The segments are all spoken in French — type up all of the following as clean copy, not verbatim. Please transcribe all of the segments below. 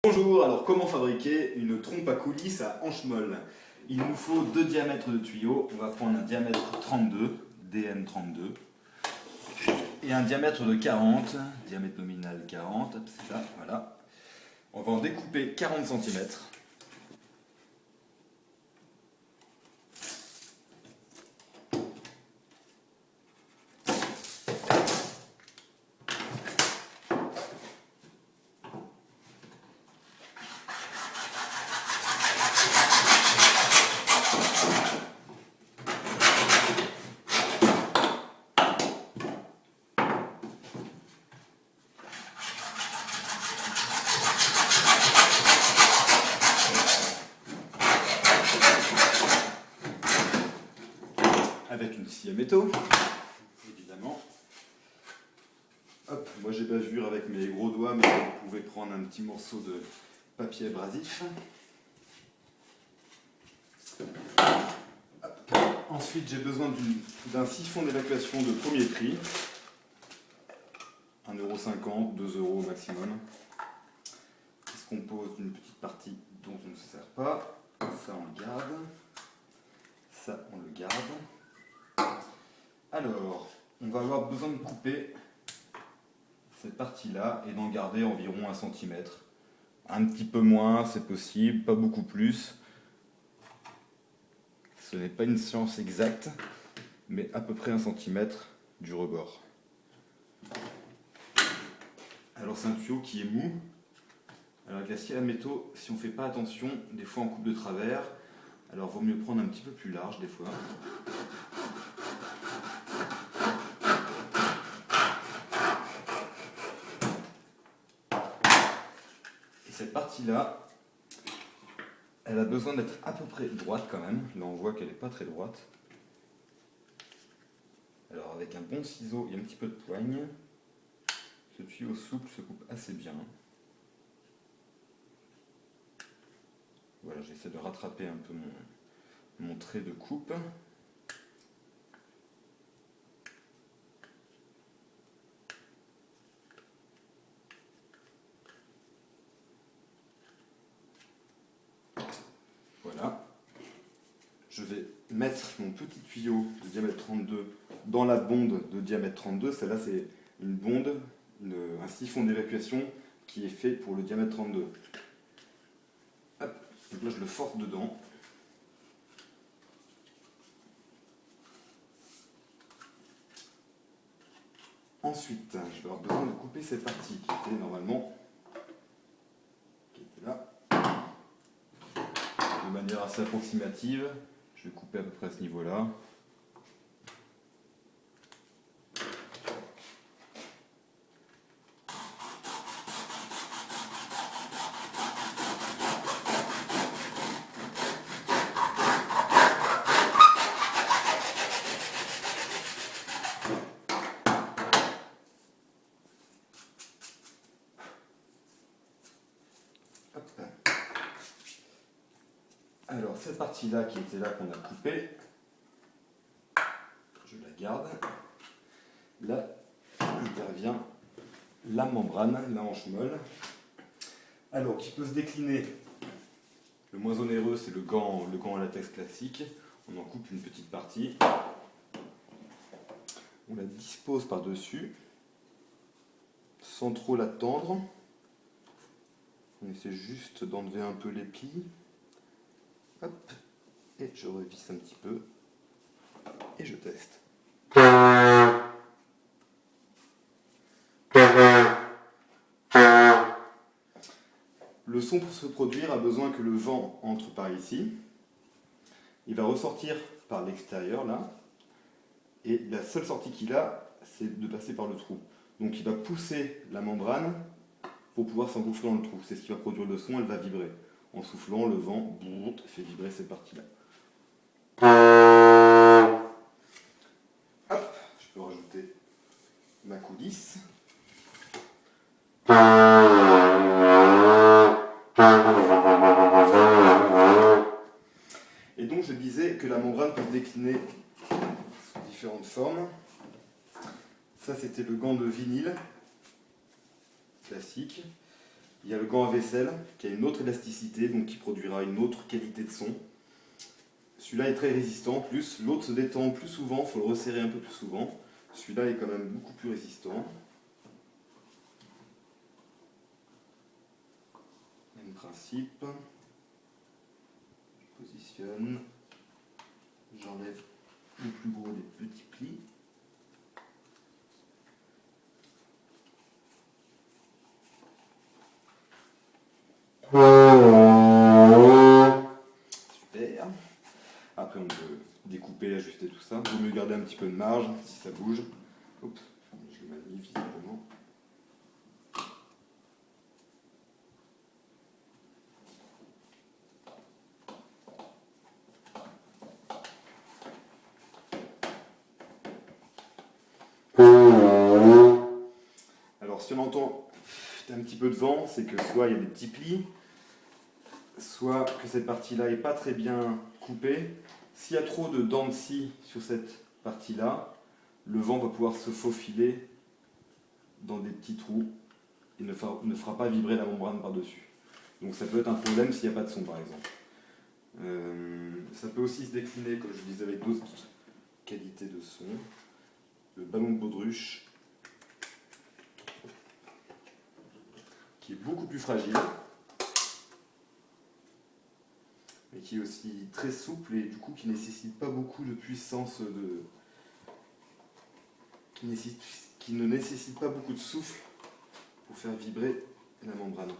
Bonjour, alors comment fabriquer une trompe à coulisses à hanche molle? Il nous faut deux diamètres de tuyaux. On va prendre un diamètre 32, DN32, et un diamètre de 40, diamètre nominal 40, c'est ça, voilà. On va en découper 40 cm. Avec une scie à métaux, évidemment. Hop, moi j'ai bavure avec mes gros doigts, mais vous pouvez prendre un petit morceau de papier abrasif. Hop. Ensuite j'ai besoin d'un siphon d'évacuation de premier prix. 1,50 €, 2 € au maximum. Il se compose d'une petite partie dont on ne se sert pas. Ça on le garde. Ça on le garde. Alors, on va avoir besoin de couper cette partie-là et d'en garder environ 1 cm. Un petit peu moins, c'est possible, pas beaucoup plus. Ce n'est pas une science exacte, mais à peu près 1 cm du rebord. Alors c'est un tuyau qui est mou. Alors avec la scie à métaux, si on ne fait pas attention, des fois on coupe de travers. Alors vaut mieux prendre un petit peu plus large des fois. Cette partie-là, elle a besoin d'être à peu près droite quand même. Là, on voit qu'elle n'est pas très droite. Alors, avec un bon ciseau et un petit peu de poigne, ce tuyau souple se coupe assez bien. Voilà, j'essaie de rattraper un peu mon trait de coupe. Voilà. Je vais mettre mon petit tuyau de diamètre 32 dans la bonde de diamètre 32. Celle-là, c'est une bonde, un siphon d'évacuation qui est fait pour le diamètre 32. Hop. Donc là, je le force dedans. Ensuite, je vais avoir besoin de couper cette partie qui était normalement là. De manière assez approximative. Je vais couper à peu près à ce niveau-là. Alors cette partie-là qui était là qu'on a coupée, je la garde. Là intervient la membrane, la hanche molle. Alors qui peut se décliner. Le moins onéreux c'est le gant en latex classique. On en coupe une petite partie. On la dispose par-dessus, sans trop la tendre. On essaie juste d'enlever un peu les plis. Hop, et je revisse un petit peu, et je teste. Le son pour se produire a besoin que le vent entre par ici. Il va ressortir par l'extérieur là, et la seule sortie qu'il a, c'est de passer par le trou. Donc il va pousser la membrane pour pouvoir s'engouffrer dans le trou. C'est ce qui va produire le son, elle va vibrer. En soufflant, le vent fait vibrer cette partie-là. Hop, je peux rajouter ma coulisse. Et donc je disais que la membrane peut se décliner sous différentes formes. Ça c'était le gant de vinyle classique. Il y a le gant à vaisselle qui a une autre élasticité, donc qui produira une autre qualité de son. Celui-là est très résistant, plus l'autre se détend plus souvent, il faut le resserrer un peu plus souvent. Celui-là est quand même beaucoup plus résistant. Même principe. Je positionne. J'enlève le plus gros des petits plis. Super. Après on peut découper, ajuster tout ça. Il vaut mieux garder un petit peu de marge si ça bouge. Oups, je l'ai mal mis visiblement. Alors si on entend un petit peu de vent, c'est que soit il y a des petits plis, soit que cette partie-là n'est pas très bien coupée. S'il y a trop de dents de scie sur cette partie-là, le vent va pouvoir se faufiler dans des petits trous et ne fera pas vibrer la membrane par-dessus. Donc ça peut être un problème s'il n'y a pas de son par exemple. Ça peut aussi se décliner, comme je disais, avec d'autres qualités de son. Le ballon de baudruche, qui est beaucoup plus fragile, mais qui est aussi très souple et du coup qui ne nécessite pas beaucoup de puissance qui ne nécessite pas beaucoup de souffle pour faire vibrer la membrane.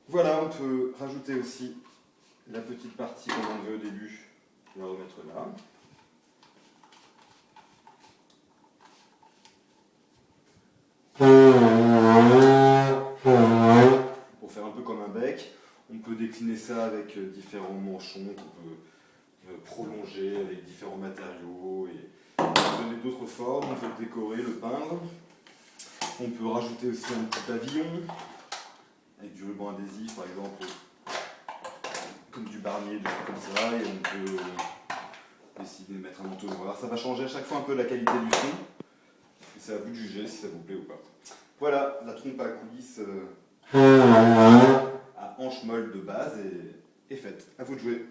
Voilà, on peut rajouter aussi la petite partie qu'on a enlevée au début, on va remettre là. Pour faire un peu comme un bec, on peut décliner ça avec différents manchons qu'on peut prolonger avec différents matériaux et donner d'autres formes. On peut le décorer, le peindre. On peut rajouter aussi un petit pavillon avec du ruban adhésif par exemple, comme du barnier, des choses comme ça, et on peut décider de mettre un manteau noir. Ça va changer à chaque fois un peu la qualité du son. Et c'est à vous de juger si ça vous plaît ou pas. Voilà, la trompe à coulisses à hanche molle de base est faite. À vous de jouer.